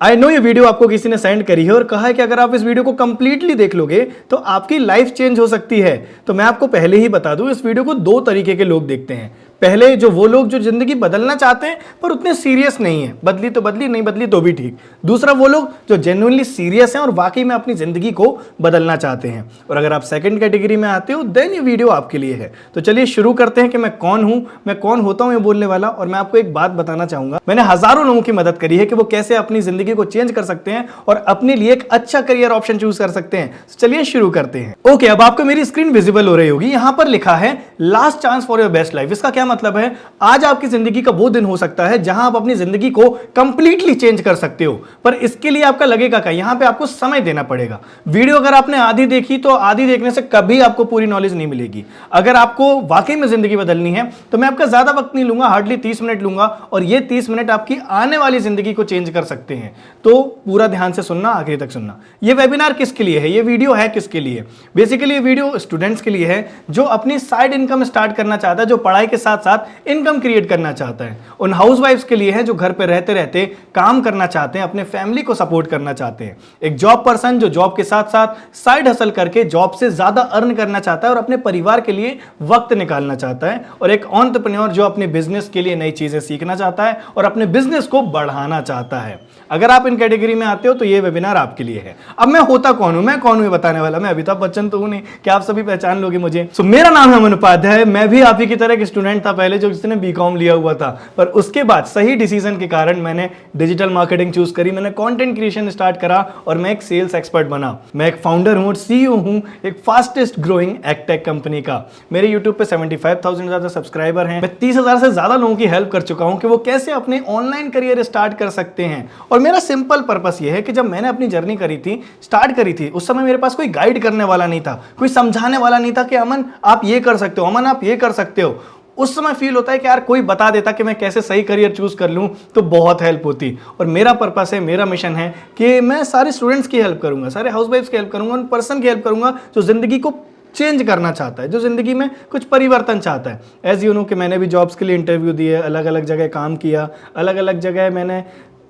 I know ये video आपको किसी ने सेंड करी है और कहा है कि अगर आप इस वीडियो को कंप्लीटली देख लोगे तो आपकी लाइफ चेंज हो सकती है। तो मैं आपको पहले ही बता दूं, इस वीडियो को दो तरीके के लोग देखते हैं। पहले जो वो लोग जो जिंदगी बदलना चाहते हैं पर उतने सीरियस नहीं है, बदली तो बदली, नहीं बदली तो भी ठीक। दूसरा वो लोग जो जेन्युइनली सीरियस हैं और वाकई में अपनी जिंदगी को बदलना चाहते हैं। और अगर आप सेकंड कैटेगरी में आते हो देन ये वीडियो आपके लिए है। तो चलिए शुरू करते हैं कि मैं कौन हूं, मैं कौन होता हूं ये बोलने वाला। और मैं आपको एक बात बताना चाहूंगा, मैंने हजारों लोगों की मदद करी है कि वो कैसे अपनी जिंदगी को चेंज कर सकते हैं और अपने लिए एक अच्छा करियर ऑप्शन चूज कर सकते हैं। तो चलिए शुरू करते हैं। ओके, अब आपको मेरी स्क्रीन विजिबल हो रही होगी। यहां पर लिखा है last chance for your best life. इसका क्या मतलब है? आज आपकी जिंदगी का वो दिन हो सकता है जहां आप अपनी जिंदगी को कंप्लीटली चेंज कर सकते हो। पर इसके लिए आपका लगेगा क्या? यहां पे आपको समय देना पड़ेगा। वीडियो अगर आपने आधी देखी तो आधी देखने से कभी आपको पूरी नॉलेज नहीं मिलेगी। अगर आपको वाकई में जिंदगी बदलनी है तो मैं आपका ज्यादा वक्त नहीं लूंगा, हार्डली 30 मिनट लूंगा और ये 30 मिनट आपकी आने वाली जिंदगी को चेंज कर सकते हैं। तो पूरा ध्यान से सुनना, आखिरी तक सुनना। ये वेबिनार किसके लिए है, ये वीडियो है किसके लिए? बेसिकली ये वीडियो स्टूडेंट्स के लिए है जो अपनी साइड इनकम स्टार्ट करना चाहता है, जो पढ़ाई के साथ साथ इनकम क्रिएट करना चाहता है। उन हाउसवाइफ्स के लिए है जो घर पे रहते रहते काम करना चाहते हैं, अपने फैमिली को सपोर्ट करना चाहते हैं। एक जॉब पर्सन जो जॉब के साथ साथ साइड हसल करके जॉब से ज्यादा अर्न करना चाहता है और अपने परिवार के लिए वक्त निकालना चाहता है। और एक एंटरप्रेन्योर जो अपने बिजनेस के लिए नई चीजें सीखना चाहता है और अपने बिजनेस को बढ़ाना चाहता है। अगर आप इन कैटेगरी में आते हो तो ये वेबिनार आपके लिए है। अब मैं होता कौन हूं, मैं कौन हूं ये बताने वाला। मैं अमिताभ बच्चन तो हूं नहीं कि आप सभी पहचान लोगे मुझे। मेरा नाम है अमन उपाध्याय। मैं भी आप ही की तरह एक स्टूडेंट था पहले जो जिसने बीकॉम लिया हुआ था, पर उसके बाद सही डिसीजन के कारण मैंने डिजिटल मार्केटिंग चूज करी, मैंने कंटेंट क्रिएशन स्टार्ट करा और मैं एक सेल्स एक्सपर्ट बना। मैं एक फाउंडर हूं और सीईओ हूं एक फास्टेस्ट ग्रोइंग एडटेक कंपनी का। मेरे यूट्यूब पे 75,000 ज्यादा सब्सक्राइबर हैं। मैं 30,000 से ज्यादा लोगों की हेल्प कर चुका हूं कि वो कैसे अपने ऑनलाइन करियर स्टार्ट कर सकते हैं। और मेरा सिंपल पर्पस ये है कि जब मैंने अपनी जर्नी करी थी, स्टार्ट करी थी, उस समय मेरे पास कोई गाइड करने वाला नहीं था, कोई समझाने वाला नहीं था कि अमन आप ये कर सकते हो, अमन आप ये कर सकते हो। उस समय फील होता है कि यार कोई बता देता कि मैं कैसे सही करियर चूज कर लूं तो बहुत हेल्प होती। और मेरा पर्पस है, मेरा मिशन है कि मैं सारे स्टूडेंट्स की हेल्प करूंगा, सारे हाउसवाइफ्स की हेल्प करूंगा, उन पर्सन की हेल्प करूंगा जो जिंदगी को चेंज करना चाहता है, जो जिंदगी में कुछ परिवर्तन चाहता है। एज यू नो कि मैंने भी जॉब्स के लिए इंटरव्यू दिए, अलग अलग जगह काम किया, अलग अलग जगह मैंने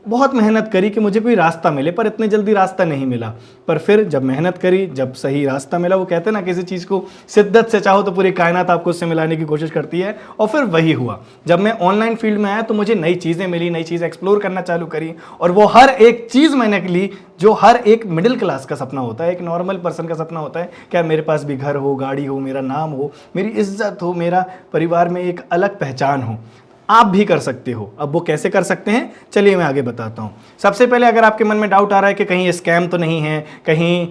बहुत मेहनत करी कि मुझे कोई रास्ता मिले, पर इतने जल्दी रास्ता नहीं मिला। पर फिर जब मेहनत करी, जब सही रास्ता मिला, वो कहते हैं ना किसी चीज़ को शिद्दत से चाहो तो पूरी कायनात आपको उससे मिलाने की कोशिश करती है। और फिर वही हुआ। जब मैं ऑनलाइन फील्ड में आया तो मुझे नई चीज़ें मिली, नई चीज़ एक्सप्लोर करना चालू करी और वो हर एक चीज़ मैंने ली जो हर एक मिडिल क्लास का सपना होता है, एक नॉर्मल पर्सन का सपना होता है। क्या मेरे पास भी घर हो, गाड़ी हो, मेरा नाम हो, मेरी इज्जत हो, मेरा परिवार में एक अलग पहचान हो। आप भी कर सकते हो। अब वो कैसे कर सकते हैं, चलिए मैं आगे बताता हूँ। सबसे पहले अगर आपके मन में डाउट आ रहा है कि कहीं ये स्कैम तो नहीं है, कहीं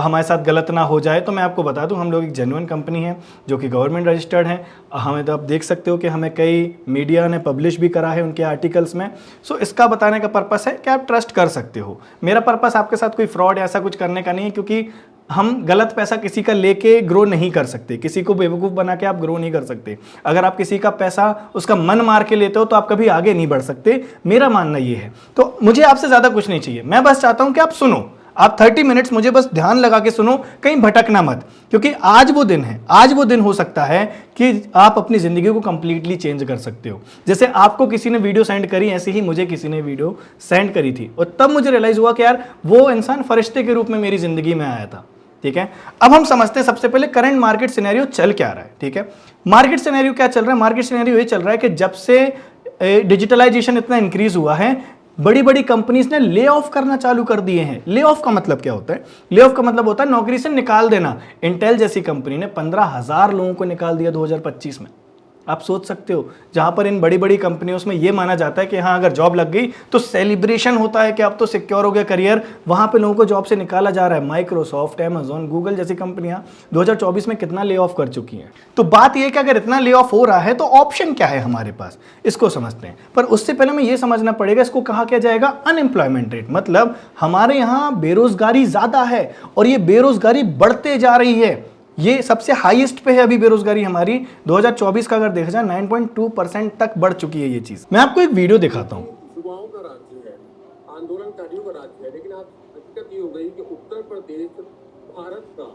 हमारे साथ गलत ना हो जाए, तो मैं आपको बता दूं हम लोग एक जेन्युइन कंपनी है जो कि गवर्नमेंट रजिस्टर्ड है। हमें तो आप देख सकते हो कि हमें कई मीडिया ने पब्लिश भी करा है उनके आर्टिकल्स में। सो इसका बताने का पर्पस है कि आप ट्रस्ट कर सकते हो। मेरा पर्पस आपके साथ कोई फ्रॉड ऐसा कुछ करने का नहीं है, क्योंकि हम गलत पैसा किसी का लेके ग्रो नहीं कर सकते, किसी को बेवकूफ़ बना के आप ग्रो नहीं कर सकते। अगर आप किसी का पैसा उसका मन मार के लेते हो तो आप कभी आगे नहीं बढ़ सकते, मेरा मानना ये है। तो मुझे आपसे ज़्यादा कुछ नहीं चाहिए, मैं बस चाहता हूं कि आप सुनो। आप 30 मिनट्स मुझे बस ध्यान लगा के सुनो, कहीं भटकना मत, क्योंकि आज वो दिन है, आज वो दिन हो सकता है कि आप अपनी ज़िंदगी को कंप्लीटली चेंज कर सकते हो। जैसे आपको किसी ने वीडियो सेंड करी, ऐसे ही मुझे किसी ने वीडियो सेंड करी थी और तब मुझे रियलाइज़ हुआ कि यार वो इंसान फरिश्ते के रूप में मेरी ज़िंदगी में आया था। ठीक है, अब हम समझते हैं सबसे पहले करंट मार्केट सिनेरियो चल क्या रहा है। ठीक है, मार्केट सिनेरियो क्या चल रहा है? मार्केट सिनेरियो ये चल रहा है कि जब से डिजिटलाइजेशन इतना इंक्रीज हुआ है, बड़ी बड़ी कंपनीज ने ले ऑफ करना चालू कर दिए हैं। ले ऑफ का मतलब क्या होता है? ले ऑफ का मतलब होता है नौकरी से निकाल देना। इंटेल जैसी कंपनी ने 15,000 लोगों को निकाल दिया 2025 में। आप सोच सकते हो, जहां पर इन बड़ी बड़ी कंपनियों में यह माना जाता है कि हाँ अगर जॉब लग गई तो सेलिब्रेशन होता है कि अब तो सिक्योर हो गया करियर, वहां पे लोगों को जॉब से निकाला जा रहा है। माइक्रोसॉफ्ट, अमेजॉन, गूगल जैसी कंपनियां 2024 में कितना ले ऑफ कर चुकी हैं। तो बात यह है कि अगर इतना ले ऑफ हो रहा है तो ऑप्शन क्या है हमारे पास, इसको समझते हैं। पर उससे पहले हमें यह समझना पड़ेगा इसको कहा क्या जाएगा, अनएम्प्लॉयमेंट रेट। मतलब हमारे यहां बेरोजगारी ज्यादा है और ये बेरोजगारी बढ़ते जा रही है। ये सबसे हाईएस्ट पे है अभी बेरोजगारी हमारी। 2024 का अगर देखा जाए 9.2% तक बढ़ चुकी है ये चीज। मैं आपको एक वीडियो दिखाता हूँ। युवाओं का राज्य है, आंदोलनकारियों का राज्य है, लेकिन आज हकीकत ये हो गई कि उत्तर प्रदेश भारत का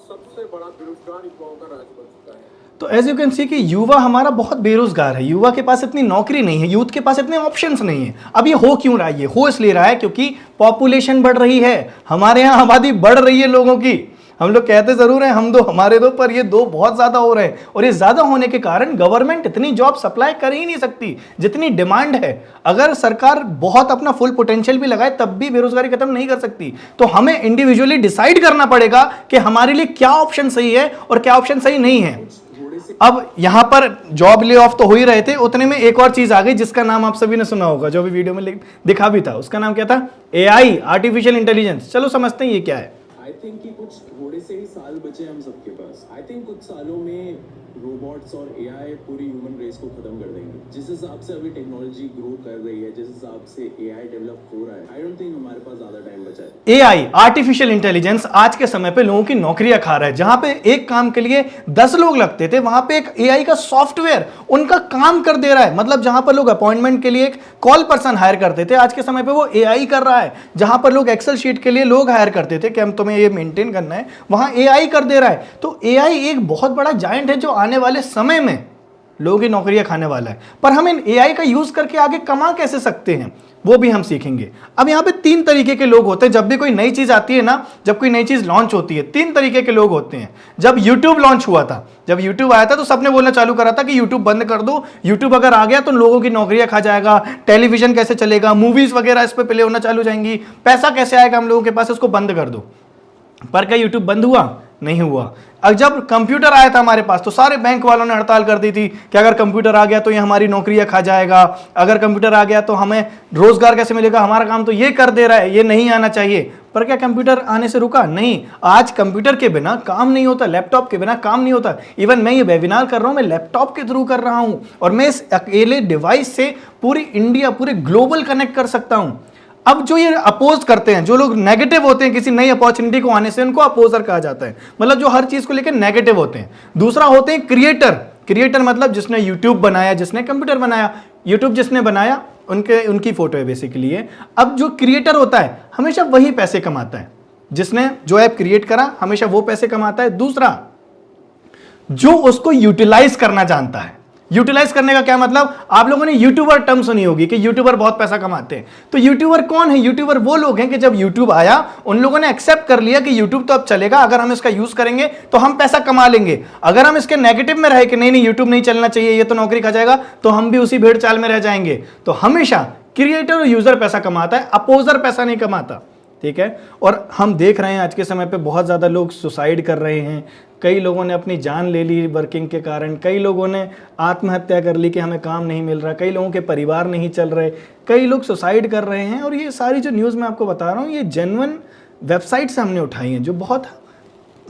सबसे बड़ा बेरोजगार युवाओं का राज्य बन चुका है। तो एज यू कैन सी कि युवा हमारा बहुत बेरोजगार है, युवा के पास इतनी नौकरी नहीं है, यूथ के पास इतने ऑप्शंस नहीं है। अब ये हो क्यों रहा है? ये हो इसलिए रहा है क्योंकि पॉपुलेशन बढ़ रही है, हमारे यहाँ आबादी बढ़ रही है लोगों की। हम लोग कहते जरूर हैं हम दो हमारे दो, पर ये दो बहुत ज्यादा हो रहे हैं, और ये ज्यादा होने के कारण गवर्नमेंट इतनी जॉब सप्लाई कर ही नहीं सकती जितनी डिमांड है। अगर सरकार बहुत अपना फुल पोटेंशियल भी लगाए तब भी बेरोजगारी खत्म नहीं कर सकती। तो हमें इंडिविजुअली डिसाइड करना पड़ेगा कि हमारे लिए क्या ऑप्शन सही है और क्या ऑप्शन सही नहीं है। अब यहां पर जॉब ले ऑफ तो हो ही रहे थे, उतने में एक और चीज आ गई जिसका नाम आप सभी ने सुना होगा, जो भी वीडियो में दिखा भी था। उसका नाम क्या था? AI, artificial intelligence. चलो समझते हैं ये क्या है। आई थिंक कि कुछ थोड़े से ही साल बचे हम सबके पास। आई थिंक कुछ सालों में रोबोट्स और एआई पूरी ह्यूमन रेस को खत्म कर देंगे। जिस हिसाब से अभी टेक्नोलॉजी ग्रो कर रही है, जिस हिसाब से एआई डेवलप हो रहा है, आई डोंट थिंक हमारे पास ज्यादा टाइम बचा है। एआई, आर्टिफिशियल इंटेलिजेंस आज के समय पे लोगों की नौकरियां खा रहा है। जहां पे एक काम के लिए 10 लोग लगते थे, वहां पे एक एआई का सॉफ्टवेयर उनका काम कर दे रहा है। मतलब जहां पर लोग अपॉइंटमेंट के लिए एक कॉल पर्सन हायर करते थे, आज के समय पे वो एआई कर रहा है। जहां पर लोग एक्सेल शीट के लिए लोग हायर करते थे कि हम तुम्हें ये मेंटेन करना है, वहां एआई कर दे रहा है। तो एआई एक बहुत बड़ा जायंट है जो आने वाले समय में लोगों की नौकरियां खाने वाला है। पर हम इन एआई का यूज करके आगे कमा कैसे सकते हैं वो भी हम सीखेंगे। अब यहां पे 3 तरीके के लोग होते हैं जब भी कोई नई चीज आती है ना, जब कोई नई चीज लॉन्च होती है, 3 तरीके के लोग होते हैं। जब YouTube लॉन्च हुआ था, जब YouTube आया था तो सबने बोलना चालू करा था कि YouTube बंद कर दो, YouTube अगर आ गया तो लोगों की नौकरियां खा जाएगा, टेलीविजन कैसे चलेगा, मूवीज वगैरह इस पे प्ले होना चालू हो जाएंगी, पैसा कैसे आएगा हम लोगों के पास, इसको बंद कर दो। पर क्या YouTube बंद हुआ? नहीं हुआ। अब जब कंप्यूटर आया था हमारे पास तो सारे बैंक वालों ने हड़ताल कर दी थी कि अगर कंप्यूटर आ गया तो ये हमारी नौकरियां खा जाएगा, अगर कंप्यूटर आ गया तो हमें रोजगार कैसे मिलेगा, हमारा काम तो ये कर दे रहा है, ये नहीं आना चाहिए। पर क्या कंप्यूटर आने से रुका? नहीं। आज कंप्यूटर के बिना काम नहीं होता, लैपटॉप के बिना काम नहीं होता। इवन मैं ये वेबिनार कर रहा हूं, मैं लैपटॉप के थ्रू कर रहा हूं, और मैं इस अकेले डिवाइस से पूरी इंडिया, पूरे ग्लोबल कनेक्ट कर सकता हूं। अब जो ये अपोज करते हैं, जो लोग नेगेटिव होते हैं किसी नई अपॉर्चुनिटी को आने से, उनको अपोजर कहा जाता है। मतलब जो हर चीज को लेकर नेगेटिव होते हैं। दूसरा होते हैं क्रिएटर। क्रिएटर मतलब जिसने यूट्यूब बनाया, जिसने कंप्यूटर बनाया, यूट्यूब जिसने बनाया उनकी फोटो है बेसिकली ये। अब जो क्रिएटर होता है हमेशा वही पैसे कमाता है, जिसने जो ऐप क्रिएट करा हमेशा वो पैसे कमाता है। दूसरा, जो उसको यूटिलाइज करना जानता है। यूटिलाइज करने का क्या मतलब? आप लोगों ने यूट्यूबर टर्म सुनी होगी कि यूट्यूबर बहुत पैसा कमाते हैं। तो यूट्यूबर कौन है? यूट्यूबर वो लोग हैं कि जब यूट्यूब आया उन लोगों ने एक्सेप्ट कर लिया कि यूट्यूब तो अब चलेगा, अगर हम इसका यूज करेंगे तो हम पैसा कमा लेंगे। अगर हम इसके नेगेटिव में रहे कि नहीं नहीं यूट्यूब नहीं चलना चाहिए, ये तो नौकरी खा जाएगा, तो हम भी उसी भेड़ चाल में रह जाएंगे। तो हमेशा क्रिएटर और यूजर पैसा कमाता है, अपोजर पैसा नहीं कमाता। ठीक है। और हम देख रहे हैं आज के समय पे बहुत ज्यादा लोग सुसाइड कर रहे हैं, कई लोगों ने अपनी जान ले ली वर्किंग के कारण, कई लोगों ने आत्महत्या कर ली कि हमें काम नहीं मिल रहा, कई लोगों के परिवार नहीं चल रहे, कई लोग सुसाइड कर रहे हैं। और ये सारी जो न्यूज़ मैं आपको बता रहा हूँ ये जेन्युइन वेबसाइट से हमने उठाई हैं जो बहुत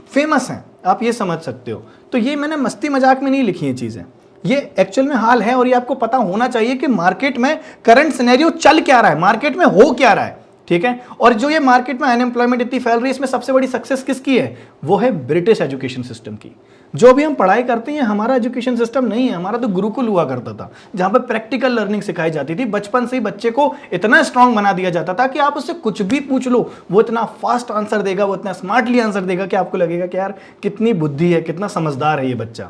फेमस हैं, आप ये समझ सकते हो। तो ये मैंने मस्ती मजाक में नहीं लिखी हैं चीज़ें, ये एक्चुअल में हाल है। और ये आपको पता होना चाहिए कि मार्केट में करंट सिनेरियो चल क्या रहा है, मार्केट में हो क्या रहा है। ठीक है। और जो ये मार्केट में अनएम्प्लॉयमेंट इतनी फैल रही है, इसमें सबसे बड़ी सक्सेस किसकी है? वो है ब्रिटिश एजुकेशन सिस्टम की। जो भी हम पढ़ाई करते हैं हमारा एजुकेशन सिस्टम नहीं है, हमारा तो गुरुकुल हुआ करता था जहां पर प्रैक्टिकल लर्निंग सिखाई जाती थी। बचपन से ही बच्चे को इतना स्ट्रांग बना दिया जाता था कि आप उससे कुछ भी पूछ लो वो इतना फास्ट आंसर देगा, वो इतना स्मार्टली आंसर देगा कि आपको लगेगा कि यार कितनी बुद्धि है, कितना समझदार है ये बच्चा।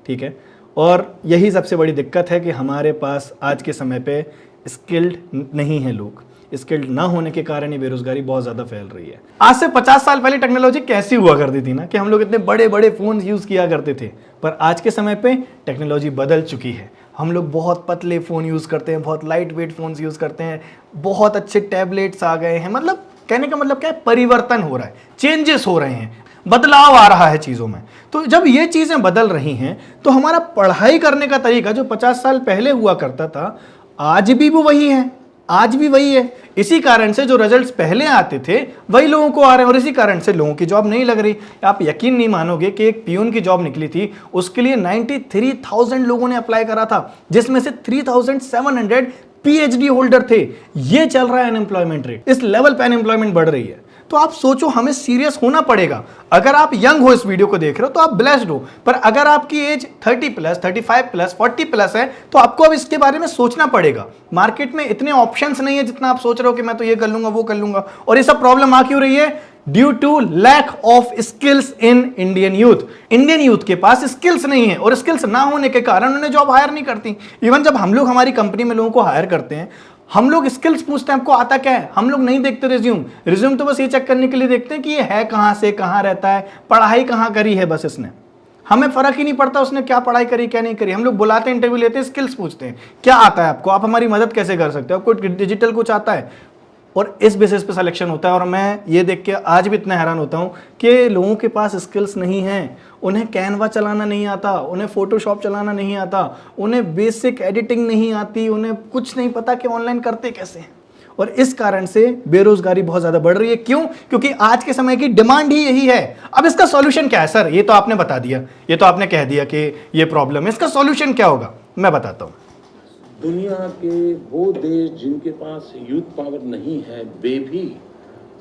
ठीक है। और यही सबसे बड़ी दिक्कत है कि हमारे पास आज के समय पे स्किल्ड नहीं है लोग। स्किल्ड ना होने के कारण ये बेरोजगारी बहुत ज्यादा फैल रही है। आज से 50 साल पहले टेक्नोलॉजी कैसी हुआ करती थी ना, कि हम लोग इतने बड़े बड़े फोन यूज किया करते थे। पर आज के समय पे टेक्नोलॉजी बदल चुकी है, हम लोग बहुत पतले फोन यूज करते हैं, बहुत लाइट वेट फोन यूज करते हैं, बहुत अच्छे टैबलेट्स आ गए हैं। मतलब कहने का मतलब क्या है, परिवर्तन हो रहा है, चेंजेस हो रहे हैं, बदलाव आ रहा है चीजों में। तो जब ये चीजें बदल रही हैं तो हमारा पढ़ाई करने का तरीका जो 50 साल पहले हुआ करता था आज भी वो वही है, आज भी वही है। इसी कारण से जो रिजल्ट्स पहले आते थे वही लोगों को आ रहे हैं, और इसी कारण से लोगों की जॉब नहीं लग रही। आप यकीन नहीं मानोगे कि एक पियून की जॉब निकली थी, उसके लिए 93,000 लोगों ने अप्लाई करा था, जिसमें से 3,700 पीएचडी होल्डर थे। ये चल रहा है अनएम्प्लॉयमेंट रेट, इस लेवल पे अनएम्प्लॉयमेंट बढ़ रही है। तो आप सोचो, हमें सीरियस होना पड़ेगा। अगर आप यंग हो, इस वीडियो को देख रहे हो तो आप ब्लेस्ड हो, पर अगर आपकी एज 30 प्लस, 35 प्लस, 40 प्लस है तो आपको अब इसके बारे में सोचना पड़ेगा। मार्केट में इतने ऑप्शंस नहीं है जितना आप सोच रहे हो कि मैं तो ये कर लूंगा वो कर लूंगा। और ये सब प्रॉब्लम आ क्यों रही है? Due to lack of skills in Indian youth. Indian youth के पास स्किल्स नहीं है और स्किल्स ना होने के कारण उन्हें जॉब हायर नहीं करती। इवन जब हम लोग हमारी कंपनी में लोगों को हायर करते हैं, हम लोग स्किल्स पूछते हैं आपको आता क्या है, हम लोग नहीं देखते रिज्यूम तो बस ये चेक करने के लिए देखते हैं कि ये है कहां से, कहां रहता है, पढ़ाई कहां करी है, बस इसने। हमें फर्क ही नहीं पड़ता उसने क्या पढ़ाई करी क्या नहीं करी। हम लोग बुलाते हैं, इंटरव्यू लेते हैं, स्किल्स पूछते हैं क्या आता है आपको, आप हमारी मदद कैसे कर सकते हो, आपको डिजिटल कुछ आता है, और इस बेसिस पे सिलेक्शन होता है। और मैं ये देख के आज भी इतना हैरान होता हूँ कि लोगों के पास स्किल्स नहीं हैं, उन्हें कैनवा चलाना नहीं आता, उन्हें फोटोशॉप चलाना नहीं आता, उन्हें बेसिक एडिटिंग नहीं आती, उन्हें कुछ नहीं पता कि ऑनलाइन करते कैसे हैं। और इस कारण से बेरोजगारी बहुत ज्यादा बढ़ रही है। क्यों? क्योंकि आज के समय की डिमांड ही यही है। अब इसका सॉल्यूशन क्या है सर? ये तो आपने बता दिया, ये तो आपने कह दिया कि ये प्रॉब्लम है, इसका सॉल्यूशन क्या होगा? मैं बताता हूं। दुनिया के वो देश जिनके पास यूथ पावर नहीं है, वे भी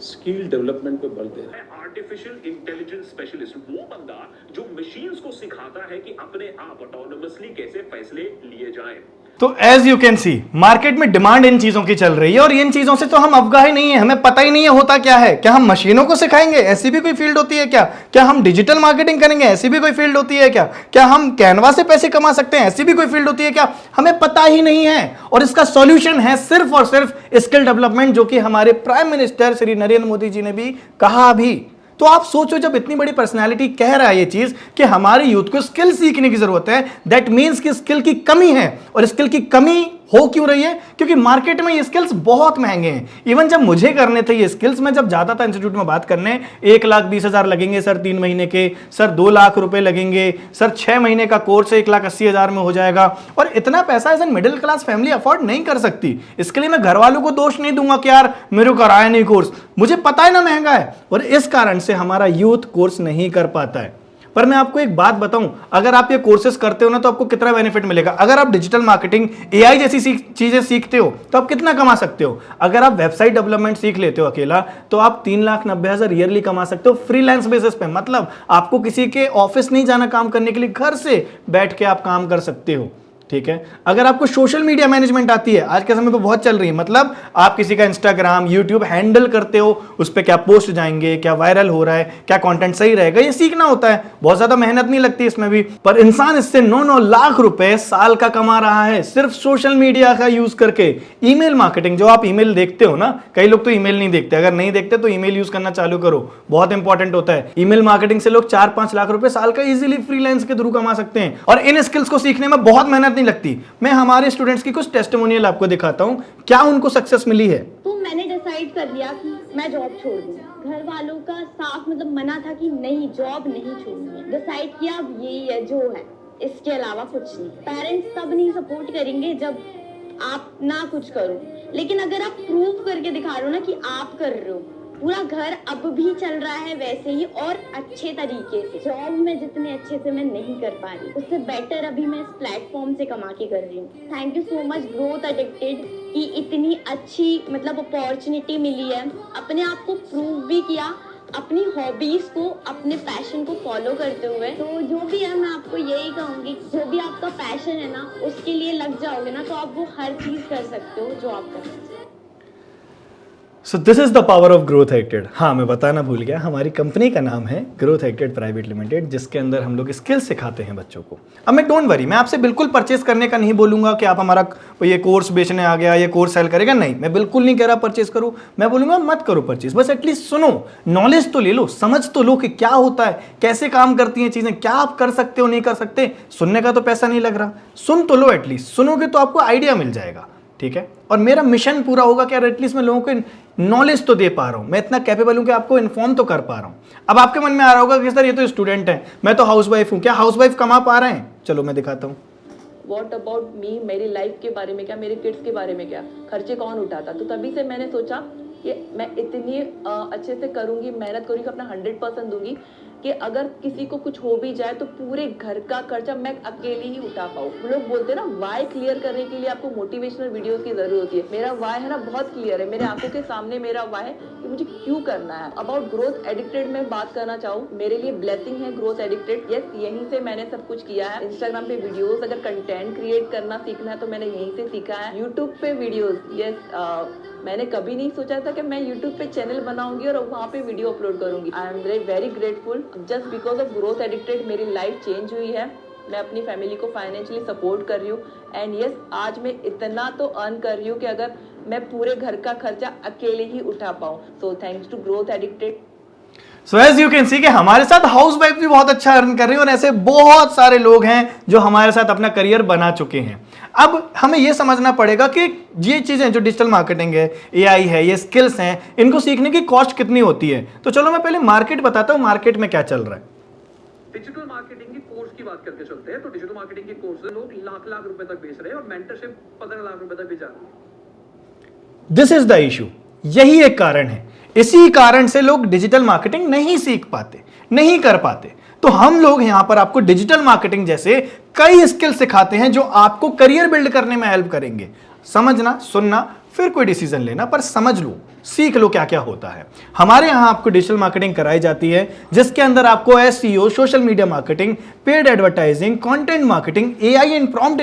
स्किल डेवलपमेंट पे बल दे रहे हैं। आर्टिफिशियल इंटेलिजेंस स्पेशलिस्ट वो बंदा जो मशीन्स को सिखाता है कि अपने आप ऑटोनोमसली कैसे फैसले लिए जाएं। तो as you can see market में डिमांड इन चीजों की चल रही है और इन चीजों से तो हम अवगाह ही नहीं है, हमें पता ही नहीं है होता क्या है। क्या हम मशीनों को सिखाएंगे? ऐसी भी कोई फील्ड होती है क्या? क्या हम डिजिटल मार्केटिंग करेंगे? ऐसी भी कोई फील्ड होती है क्या? क्या हम कैनवा से पैसे कमा सकते हैं? ऐसी भी कोई फील्ड होती है क्या? हमें पता ही नहीं है। और इसका सॉल्यूशन है सिर्फ और सिर्फ स्किल डेवलपमेंट, जो कि हमारे प्राइम मिनिस्टर श्री नरेंद्र मोदी जी ने भी कहा भी। तो आप सोचो, जब इतनी बड़ी पर्सनालिटी कह रहा है ये चीज कि हमारे यूथ को स्किल सीखने की जरूरत है, दैट मींस कि स्किल की कमी है। और स्किल की कमी हो क्यों रही है? क्योंकि मार्केट में ये स्किल्स बहुत महंगे हैं। इवन जब मुझे करने थे ये स्किल्स, मैं जब जाता था इंस्टीट्यूट में बात करने, 1,20,000 लगेंगे सर 3 महीने के, सर 2 लाख रुपए लगेंगे, सर 6 महीने का कोर्स 1,80,000 में हो जाएगा। और इतना पैसा as an middle class family afford नहीं कर सकती। इसके लिए मैं घर वालों को दोष नहीं दूंगा कि यार मेरे को कराया नहीं कोर्स, मुझे पता है ना महंगा है। और इस कारण से हमारा यूथ कोर्स नहीं कर पाता है। पर मैं आपको एक बात बताऊं, अगर आप ये कोर्सेज करते हो ना तो आपको कितना बेनिफिट मिलेगा। अगर आप डिजिटल मार्केटिंग, एआई जैसी चीजें सीखते हो तो आप कितना कमा सकते हो। अगर आप वेबसाइट डेवलपमेंट सीख लेते हो अकेला तो आप 3,90,000 ईयरली कमा सकते हो फ्रीलांस बेसिस पे। मतलब आपको किसी के ऑफिस नहीं जाना काम करने के लिए, घर से बैठ के आप काम कर सकते हो। ठीक है। अगर आपको सोशल मीडिया मैनेजमेंट आती है, आज के समय पे बहुत चल रही है, मतलब आप किसी का इंस्टाग्राम, यूट्यूब हैंडल करते हो, उस पर क्या पोस्ट जाएंगे, क्या वायरल हो रहा है, क्या कंटेंट सही रहेगा, ये सीखना होता है। बहुत ज्यादा मेहनत नहीं लगती इसमें भी, पर इंसान इससे 9-9 लाख रुपए साल का कमा रहा है सिर्फ सोशल मीडिया का यूज करके। ईमेल मार्केटिंग, जो आप ईमेल देखते हो ना, कई लोग तो ईमेल नहीं देखते, अगर नहीं देखते तो ईमेल यूज करना चालू करो, बहुत इंपॉर्टेंट होता है। ईमेल मार्केटिंग से लोग 4-5 लाख रुपए साल का इजीली फ्रीलांस के थ्रू कमा सकते हैं। और इन स्किल्स को सीखने में बहुत मेहनत नहीं लगती। मैं हमारे स्टूडेंट्स की कुछ टेस्टिमोनियल आपको दिखाता हूं, क्या उनको सक्सेस मिली है। तो मैंने डिसाइड कर लिया कि मैं जॉब छोड़ दूँ। घर वालों का साफ मतलब मना था कि नहीं, जॉब नहीं छोड़नी है। डिसाइड किया अब यही है जो है, इसके अलावा कुछ नहीं। पेरेंट्स तब नहीं सपोर्ट करेंगे जब आप ना कुछ करो, लेकिन अगर आप प्रूव करके दिखा रहे हो ना कि आप कर रहे हो, पूरा घर अब भी चल रहा है वैसे ही और अच्छे तरीके से। जॉब में जितने अच्छे से मैं नहीं कर पा रही, उससे बेटर अभी मैं इस प्लेटफॉर्म से कमा के कर रही हूँ। Thank you so much growth addicted कि इतनी अच्छी मतलब अपॉर्चुनिटी मिली है। अपने आप को प्रूव भी किया, अपनी हॉबीज को, अपने पैशन को फॉलो करते हुए। तो जो भी है, मैं आपको यही कहूँगी, जो भी आपका पैशन है ना, उसके लिए लग जाओगे ना तो आप वो हर चीज कर सकते हो जो आप कर सकते हो। So this is the power of growth addicted. हाँ, मैं बताना भूल गया, हमारी कंपनी का नाम है ग्रोथ एडिक्टेड प्राइवेट लिमिटेड, जिसके अंदर हम लोग स्किल्स सिखाते हैं बच्चों को। अब मैं डोंट वरी, मैं आपसे बिल्कुल परचेस करने का नहीं बोलूंगा कि आप हमारा ये कोर्स बेचने आ गया, ये कोर्स सेल करेगा, नहीं, मैं बिल्कुल नहीं कह रहा परचेस करो। मैं बोलूंगा मत करो परचेस, बस एटलीस्ट सुनो, नॉलेज तो ले लो, समझ तो लो कि क्या होता है, कैसे काम करती हैं चीजें, क्या आप कर सकते हो नहीं कर सकते। सुनने का तो पैसा नहीं लग रहा, सुन तो लो एटलीस्ट, सुनोगे तो आपको आइडिया मिल जाएगा। ठीक है। और मेरा मिशन पूरा होगा कि एटलीस्ट मैं लोगों को नॉलेज तो दे पा रहा हूं, मैं इतना कैपेबल हूं कि आपको इन्फॉर्म तो कर पा रहा हूं। अब आपके मन में आ रहा होगा कि सर ये तो स्टूडेंट है, मैं तो हाउसवाइफ हूं, क्या हाउसवाइफ कमा पा रहे हैं? चलो मैं दिखाता हूं। वॉट अबाउट मी, मेरी लाइफ के बारे में क्या, मेरे किड्स के बारे में क्या, खर्चे कौन उठाता। तो तभी से मैंने सोचा कि मैं इतनी अच्छे से करूंगी, मेहनत करूंगी, अपना 100% दूंगी कि अगर किसी को कुछ हो भी जाए तो पूरे घर का खर्चा मैं अकेली ही उठा पाऊँ। लोग बोलते हैं ना, वाई क्लियर करने के लिए आपको मोटिवेशनल वीडियोस की जरूरत होती है। मेरा वाई है ना बहुत क्लियर है, मेरे आंखों के सामने मेरा वाई है कि मुझे क्यों करना है। अबाउट ग्रोथ एडिक्टेड में बात करना चाहूँ, मेरे लिए ब्लेसिंग है ग्रोथ एडिक्टेड। यस, यहीं से मैंने सब कुछ किया है। इंस्टाग्राम पे वीडियोस, अगर कंटेंट क्रिएट करना सीखना है तो मैंने यहीं से सीखा है। यूट्यूब पे वीडियोस, यस, मैंने कभी नहीं सोचा था कि मैं यूट्यूब पे चैनल बनाऊंगी और वहाँ पे वीडियो अपलोड करूंगी। I am very grateful. Just because of growth addicted मेरी लाइफ चेंज हुई है। मैं अपनी फैमिली को फाइनेंशियली सपोर्ट कर रही हूँ एंड यस, आज मैं इतना तो अर्न कर रही हूँ कि अगर मैं पूरे घर का खर्चा अकेले ही उठा पाऊँ। So thanks to growth addicted. So as you can see कि हमारे साथ हाउस वाइफ भी बहुत अच्छा अर्न कर रही है और ऐसे बहुत सारे लोग हैं जो हमारे साथ अपना करियर बना चुके हैं। अब हमें यह समझना पड़ेगा कि ये चीजें जो डिजिटल मार्केटिंग है, एआई है, ये स्किल्स हैं, इनको सीखने की कॉस्ट कितनी होती है। तो चलो मैं पहले मार्केट बताता हूं, मार्केट में क्या चल रहा है। डिजिटल मार्केटिंग की कोर्स की बात करके चलते हैं तो डिजिटल मार्केटिंग के कोर्स लोग लाख लाख रुपए तक बेच रहे हैं और मेंटरशिप 15 लाख रुपए तक भी जा रही है। This is the issue. यही एक कारण है, इसी कारण से लोग डिजिटल मार्केटिंग नहीं सीख पाते, नहीं कर पाते। तो हम लोग यहां पर आपको डिजिटल मार्केटिंग जैसे कई स्किल सिखाते हैं जो आपको करियर बिल्ड करने में हेल्प करेंगे। समझना, सुनना, फिर कोई डिसीजन लेना, पर समझ लो, सीख लो क्या क्या होता है। हमारे यहां आपको डिजिटल मार्केटिंग कराई जाती है जिसके अंदर आपको SEO, social media marketing, paid advertising, content marketing, AI and prompt